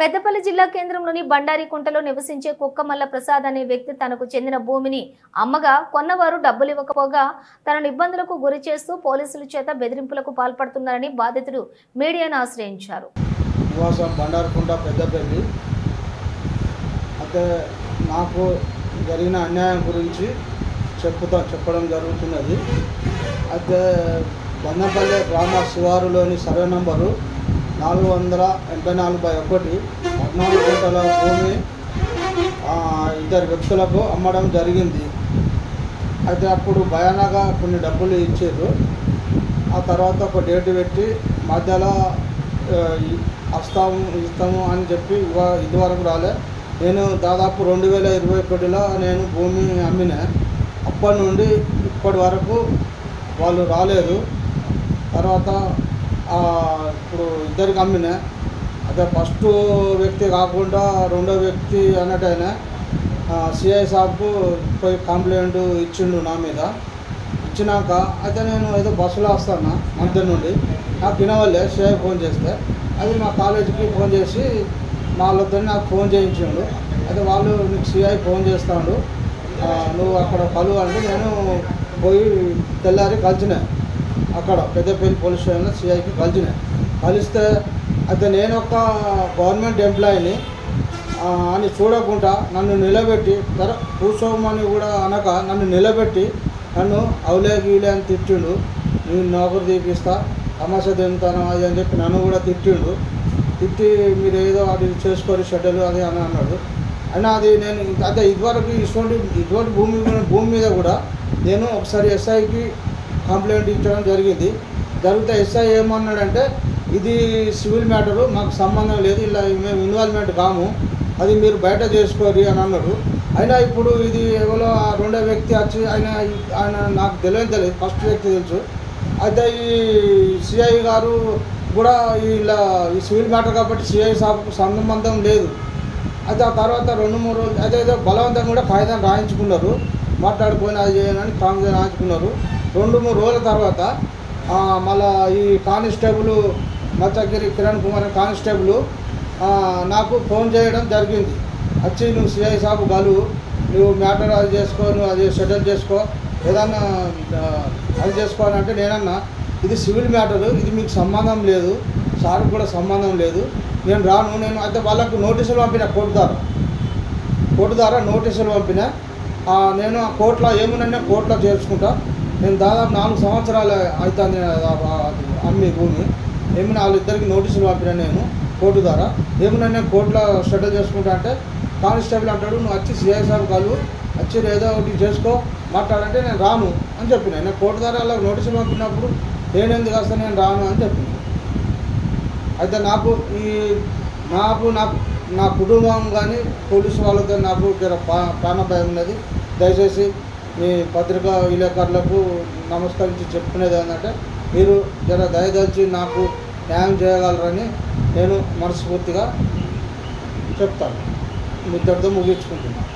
పెద్దపల్లి జిల్లా కేంద్రంలోని బండారికుంటలో నివసించే కుక్కమల్ల ప్రసాద్ అనే వ్యక్తి తనకు చెందిన భూమిని అమ్మగా కొన్నవారు డబ్బులు ఇవ్వకపోగా తనను ఇబ్బందులకు గురి చేస్తూ పోలీసుల చేత బెదిరింపులకు పాల్పడుతున్నారని బాధితుడు మీడియాను ఆశ్రయించారు. బండారికుంట పెద్దపల్లి అయితే నాకు జరిగిన అన్యాయం గురించి చెప్పడం జరుగుతున్నది. అయితే బందంపల్లి గ్రామ శివారులోని సర్వే నంబరు 484/1 14 గుంటల భూమి ఇద్దరు వ్యక్తులకు అమ్మడం జరిగింది. అయితే అప్పుడు భయానగా కొన్ని డబ్బులు ఇచ్చారు. ఆ తర్వాత ఒక డేట్ పెట్టి మధ్యలో ఇస్తాము అని చెప్పి ఇదివరకు రాలే. నేను దాదాపు 2021లో నేను భూమి అమ్మిన. అప్పటి నుండి ఇప్పటి వరకు వాళ్ళు రాలేదు. తర్వాత ఇప్పుడు ఇద్దరికి అమ్మిన. అదే ఫస్ట్ వ్యక్తి కాకుండా రెండో వ్యక్తి అన్నట్టయినా సిఐ సాబ్కు పోయి కంప్లైంట్ ఇచ్చిండు నా మీద. ఇచ్చినాక అయితే నేను ఏదో బస్సులో వస్తాను మధ్య నుండి నాకు వినవల్లే సిఐ ఫోన్ చేస్తే అది మా కాలేజీకి ఫోన్ చేసి మా వాళ్ళతో నాకు ఫోన్ చేయించిండు. అయితే వాళ్ళు నీకు సిఐ ఫోన్ చేస్తాడు, నువ్వు అక్కడ కలువు అంటే నేను పోయి తెల్లారి కలిసిన. అక్కడ పెద్దపల్లి పోలీస్ స్టేషన్లో సిఐకి కలిస్తే అయితే నేను ఒక గవర్నమెంట్ ఎంప్లాయీని అని చూడకుండా నన్ను నిలబెట్టి కూర్చోమని కూడా అనక నన్ను నిలబెట్టి నన్ను అవులే గీలే అని తిట్టిండు. నేను నౌకరు తీపిస్తా తమాషా తింటాను అది అని చెప్పి నన్ను కూడా తిట్టిండు. తిట్టి మీరు ఏదో అది చేసుకొని షెడ్యూల్ అది అని అన్నాడు. అయినా అది నేను అదే ఇదివరకు ఇటువంటి భూమి మీద కూడా నేను ఒకసారి ఎస్ఐకి కంప్లైంట్ ఇచ్చడం జరిగితే ఎస్ఐ ఏమన్నాడంటే ఇది సివిల్ మ్యాటరు, మాకు సంబంధం లేదు, ఇలా మేము ఇన్వాల్వ్మెంట్ కాము, అది మీరు బయట చేసుకోరు అని అన్నాడు. అయినా ఇప్పుడు ఇది ఎవరో రెండో వ్యక్తి వచ్చి ఆయన నాకు తెలియదు, ఫస్ట్ వ్యక్తి తెలుసు. అయితే ఈ సిఐ గారు కూడా ఇలా ఈ సివిల్ మ్యాటర్ కాబట్టి సిఐ సాబ్కు సంబంధం లేదు. అయితే ఆ తర్వాత 2-3 రోజులు అదేదో బలవంతంగా కూడా కాగితం రాయించుకున్నారు, మాట్లాడుకొని అది చేయనని కాగితం రాయించుకున్నారు. 2-3 రోజుల తర్వాత మళ్ళా ఈ కానిస్టేబుల్ మచ్చగిరి కిరణ్ కుమార్ కానిస్టేబుల్ నాకు ఫోన్ చేయడం జరిగింది. వచ్చి నువ్వు సిఐ సాబు కలువు, నువ్వు మ్యాటర్ అది చేసుకో, నువ్వు అది సెటిల్ చేసుకో, ఏదన్నా అది చేసుకోవాలంటే నేనన్నా ఇది సివిల్ మ్యాటరు, ఇది మీకు సంబంధం లేదు, సార్కి కూడా సంబంధం లేదు, నేను రాను. నేను అయితే వాళ్ళకు నోటీసులు పంపిన, కోర్టు ద్వారా నోటీసులు పంపిన. నేను ఆ కోర్టులో ఏమున్నా కోర్టులో చేర్చుకుంటా. నేను దాదాపు 4 సంవత్సరాలు అవుతుంది అమ్మి భూమి. ఏమైనా వాళ్ళిద్దరికి నోటీసులు పంపిన నేను కోర్టు ద్వారా. ఏమన్నా నేను కోర్టులో సెటిల్ చేసుకుంటా అంటే కానిస్టేబుల్ అంటాడు, నువ్వు వచ్చి సిఐ సాబ్ కలువు, వచ్చి ఏదో ఒకటి చేసుకో మాట్లాడంటే నేను రాను అని చెప్పిన. నేను కోర్టు ద్వారా అలా నోటీసులు పంపినప్పుడు నేను ఎందుకు వస్తాను, నేను రాను అని చెప్పిన. అయితే నాకు నా కుటుంబం కానీ పోలీసు వాళ్ళతో నాకు ప్రాణభయం ఉన్నది. దయచేసి మీ పత్రికా విలేకరులకు నమస్కరించి చెప్పుకునేది ఏంటంటే మీరు దయదలిచి నాకు న్యాయం చేయగలరని నేను మనస్ఫూర్తిగా చెప్తాను. మీ ఇద్దరితో ముగించుకుంటున్నాను.